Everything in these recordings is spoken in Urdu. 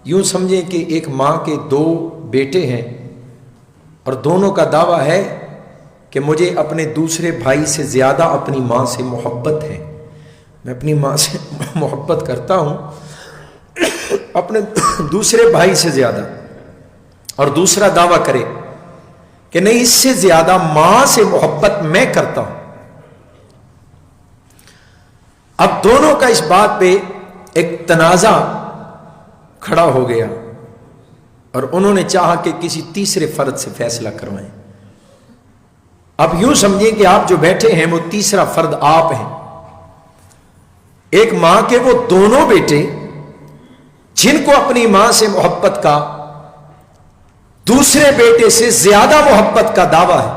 یوں سمجھیں کہ ایک ماں کے دو بیٹے ہیں اور دونوں کا دعویٰ ہے کہ مجھے اپنے دوسرے بھائی سے زیادہ اپنی ماں سے محبت ہے، میں اپنی ماں سے محبت کرتا ہوں اپنے دوسرے بھائی سے زیادہ، اور دوسرا دعویٰ کرے کہ نہیں، اس سے زیادہ ماں سے محبت میں کرتا ہوں۔ اب دونوں کا اس بات پہ ایک تنازع کھڑا ہو گیا اور انہوں نے چاہا کہ کسی تیسرے فرد سے فیصلہ کروائیں۔ اب یوں سمجھیں کہ آپ جو بیٹھے ہیں وہ تیسرا فرد آپ ہیں۔ ایک ماں کے وہ دونوں بیٹے جن کو اپنی ماں سے محبت کا دوسرے بیٹے سے زیادہ محبت کا دعویٰ ہے،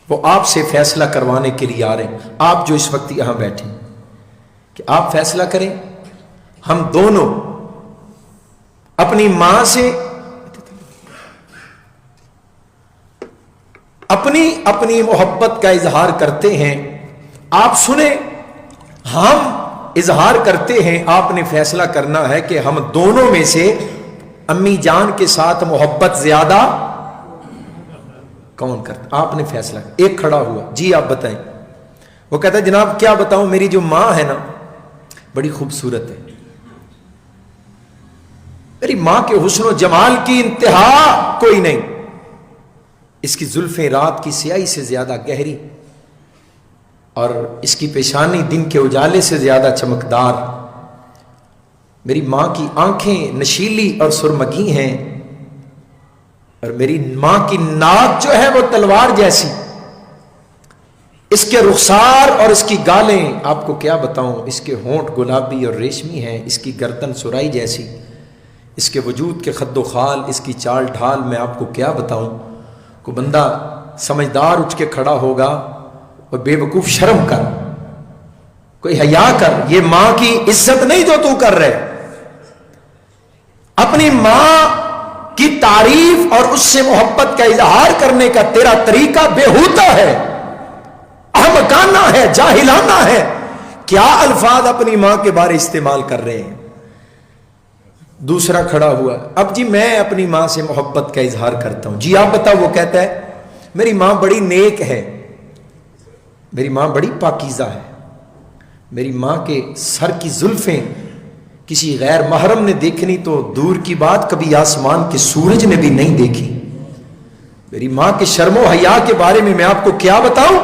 وہ آپ سے فیصلہ کروانے کے لیے آ رہے ہیں۔ آپ جو اس وقت یہاں بیٹھے کہ آپ فیصلہ کریں، ہم دونوں اپنی ماں سے اپنی محبت کا اظہار کرتے ہیں۔ آپ سنیں، ہم اظہار کرتے ہیں، آپ نے فیصلہ کرنا ہے کہ ہم دونوں میں سے امی جان کے ساتھ محبت زیادہ کون کرتا؟ آپ نے فیصلہ کیا۔ ایک کھڑا ہوا، جی آپ بتائیں۔ وہ کہتا ہے جناب کیا بتاؤں، میری جو ماں ہے نا بڑی خوبصورت ہے، میری ماں کے حسن و جمال کی انتہا کوئی نہیں، اس کی زلفیں رات کی سیاہی سے زیادہ گہری اور اس کی پیشانی دن کے اجالے سے زیادہ چمکدار، میری ماں کی آنکھیں نشیلی اور سرمگی ہیں، اور میری ماں کی ناک جو ہے وہ تلوار جیسی، اس کے رخسار اور اس کی گالیں آپ کو کیا بتاؤں، اس کے ہونٹ گلابی اور ریشمی ہیں، اس کی گردن سرائی جیسی، اس کے وجود کے خد و خال، اس کی چال ڈھال میں آپ کو کیا بتاؤں۔ کوئی بندہ سمجھدار اٹھ کے کھڑا ہوگا اور بے وقوف شرم کر، کوئی حیا کر، یہ ماں کی عزت نہیں جو تو کر رہے۔ اپنی ماں کی تعریف اور اس سے محبت کا اظہار کرنے کا تیرا طریقہ بےہودہ ہے، احمقانہ ہے، جاہلانہ ہے۔ کیا الفاظ اپنی ماں کے بارے استعمال کر رہے ہیں۔ دوسرا کھڑا ہوا، اب جی میں اپنی ماں سے محبت کا اظہار کرتا ہوں، جی آپ بتاؤ۔ وہ کہتا ہے میری ماں بڑی نیک ہے، میری ماں بڑی پاکیزہ ہے، میری ماں کے سر کی زلفیں کسی غیر محرم نے دیکھنی تو دور کی بات، کبھی آسمان کے سورج نے بھی نہیں دیکھی۔ میری ماں کے شرم و حیا کے بارے میں آپ کو کیا بتاؤں،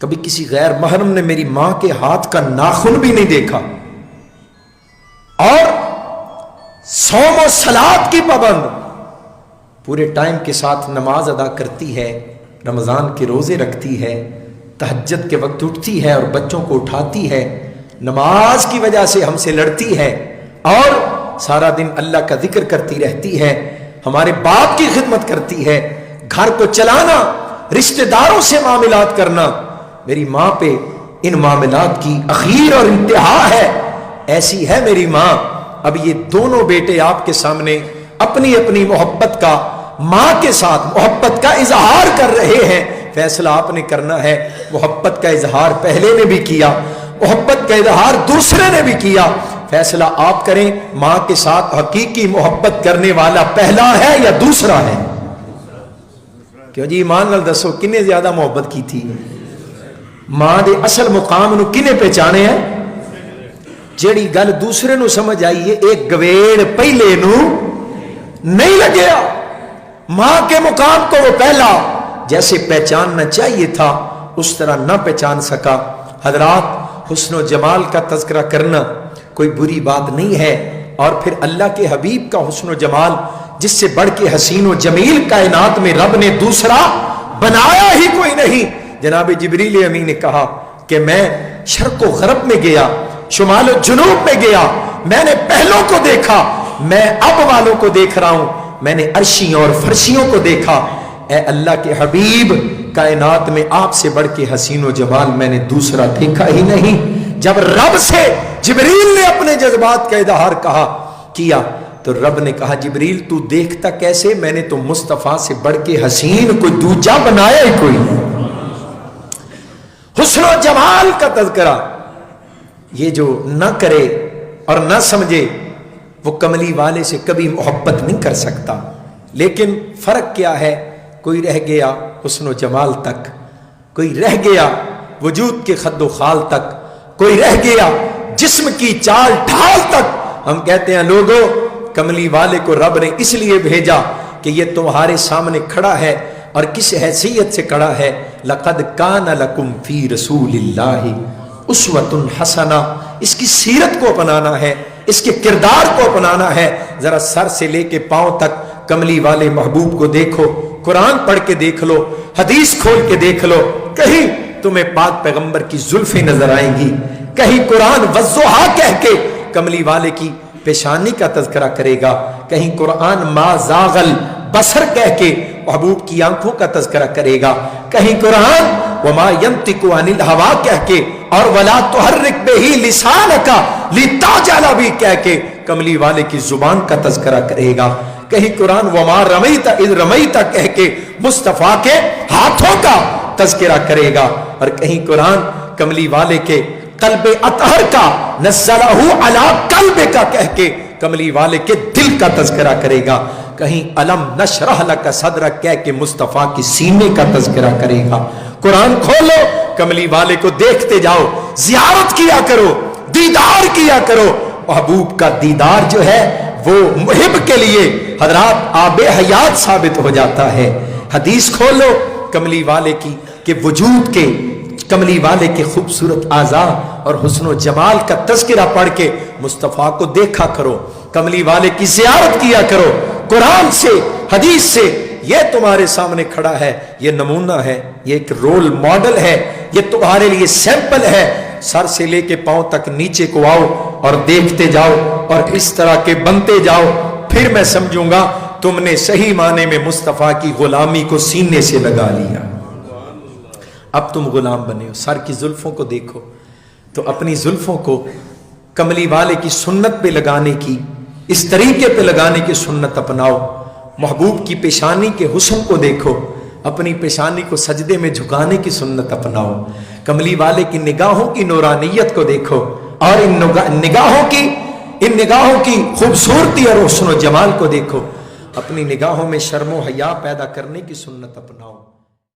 کبھی کسی غیر محرم نے میری ماں کے ہاتھ کا ناخن بھی نہیں دیکھا، اور صوم و صلات کی پابند، پورے ٹائم کے ساتھ نماز ادا کرتی ہے، رمضان کے روزے رکھتی ہے، تہجد کے وقت اٹھتی ہے اور بچوں کو اٹھاتی ہے، نماز کی وجہ سے ہم سے لڑتی ہے، اور سارا دن اللہ کا ذکر کرتی رہتی ہے، ہمارے باپ کی خدمت کرتی ہے، گھر کو چلانا، رشتہ داروں سے معاملات کرنا، میری ماں پہ ان معاملات کی اخیر اور انتہا ہے۔ ایسی ہے میری ماں۔ اب یہ دونوں بیٹے آپ کے سامنے اپنی اپنی محبت کا، ماں کے ساتھ محبت کا اظہار کر رہے ہیں۔ فیصلہ آپ نے کرنا ہے۔ محبت کا اظہار پہلے نے بھی کیا، محبت کا اظہار دوسرے نے بھی کیا، فیصلہ آپ کریں، ماں کے ساتھ حقیقی محبت کرنے والا پہلا ہے یا دوسرا ہے؟ کیوں جی ایمان نال دسو، کنے زیادہ محبت کی تھی؟ ماں دے اصل مقام نو کنے پہچانے ہیں؟ جیڑی گل دوسرے نو سمجھ آئی ہے، ایک گویڑ پہلے نو نہیں لگیا۔ ماں کے مقام کو وہ پہلا جیسے پہچاننا چاہیے تھا اس طرح نہ پہچان سکا۔ حضرات، حسن و جمال کا تذکرہ کرنا کوئی بری بات نہیں ہے، اور پھر اللہ کے حبیب کا حسن و جمال جس سے بڑھ کے حسین و جمیل کائنات میں رب نے دوسرا بنایا ہی کوئی نہیں۔ جناب جبریل امین نے کہا کہ میں شرق و غرب میں گیا، شمال و جنوب میں گیا، میں نے پہلوں کو دیکھا، میں اب والوں کو دیکھ رہا ہوں، میں نے عرشیوں اور فرشیوں کو دیکھا۔ اے اللہ کے حبیب، کائنات میں آپ سے بڑھ کے حسین و جمال میں نے دوسرا دیکھا ہی نہیں۔ جب رب سے جبریل نے اپنے جذبات کا اظہار کیا تو رب نے کہا جبریل تو دیکھتا کیسے، میں نے تو مصطفیٰ سے بڑھ کے حسین کوئی دوجا بنایا ہی کوئی نہیں۔ حسن و جمال کا تذکرہ یہ جو نہ کرے اور نہ سمجھے وہ کملی والے سے کبھی محبت نہیں کر سکتا. لیکن فرق کیا ہے؟ کوئی رہ گیا حسن و جمال تک، کوئی رہ گیا وجود کے خد و خال تک، کوئی رہ گیا جسم کی چال ڈھال تک. ہم کہتے ہیں لوگوں، کملی والے کو رب نے اس لیے بھیجا کہ یہ تمہارے سامنے کھڑا ہے، اور کس حیثیت سے کھڑا ہے؟ لقد کان لکم فی رسول اللہ اسوۃ حسنہ. اس کی سیرت کو اپنانا ہے، اس کے کردار کو اپنانا ہے. ذرا سر سے لے کے پاؤں تک کملی والے محبوب کو دیکھو، قرآن پڑھ کے دیکھ لو، حدیث کھول کے دیکھ لو. کہیں تمہیں پاک پیغمبر کی زلفیں نظر آئیں گی، کہیں قرآن والضحیٰ کہہ کے کملی والے کی پیشانی کا تذکرہ کرے گا، کہیں قرآن ما زاغل بصر کہہ کے محبوب کی آنکھوں کا تذکرہ کرے گا، کہیں قرآن وما ينطق عن الهوى کہہ کے اور ولا تحرک بہ لسانک لتعجل بہ کہہ کے کملی والے کی زبان کا تذکرہ کرے گا، کہیں قرآن وما رمیت اذ رمیت کہہ کے مصطفیٰ کے ہاتھوں کا تذکرہ کرے گا، اور کہیں قرآن کملی والے کے قلب اطہر کا نزلہ علی قلبک کہہ کے کملی والے کے دل کا تذکرہ کرے گا، کہیں علم نشرح لک صدرک کہہ کے مصطفیٰ کی سینے کا تذکرہ کرے گا. قرآن کھولو، کملی والے کو دیکھتے جاؤ، زیارت کیا کرو، دیدار کیا کرو. محبوب کا دیدار جو ہے وہ محب کے لیے حضرات آب حیات ثابت ہو جاتا ہے. حدیث کھولو کملی والے کی کہ وجود کے کملی والے کے خوبصورت اعضاء اور حسن و جمال کا تذکرہ پڑھ کے مصطفیٰ کو دیکھا کرو، کملی والے کی زیارت کیا کرو. قرآن سے حدیث سے یہ تمہارے سامنے کھڑا ہے، یہ نمونہ ہے، یہ ایک رول ماڈل ہے، یہ تمہارے لیے سیمپل ہے. سر سے لے کے پاؤں تک نیچے کو آؤ اور دیکھتے جاؤ اور اس طرح کے بنتے جاؤ، پھر میں سمجھوں گا تم نے صحیح معنی میں مصطفیٰ کی غلامی کو سینے سے لگا لیا. اب تم غلام بنے ہو. سر کی زلفوں کو دیکھو تو اپنی زلفوں کو کملی والے کی سنت پہ لگانے کی، اس طریقے پہ لگانے کی سنت اپناؤ. محبوب کی پیشانی کے حسن کو دیکھو، اپنی پیشانی کو سجدے میں جھکانے کی سنت اپناؤ. کملی والے کی نگاہوں کی نورانیت کو دیکھو اور ان نگاہوں کی خوبصورتی اور حسن و جمال کو دیکھو. اپنی نگاہوں میں شرم و حیا پیدا کرنے کی سنت اپناؤ.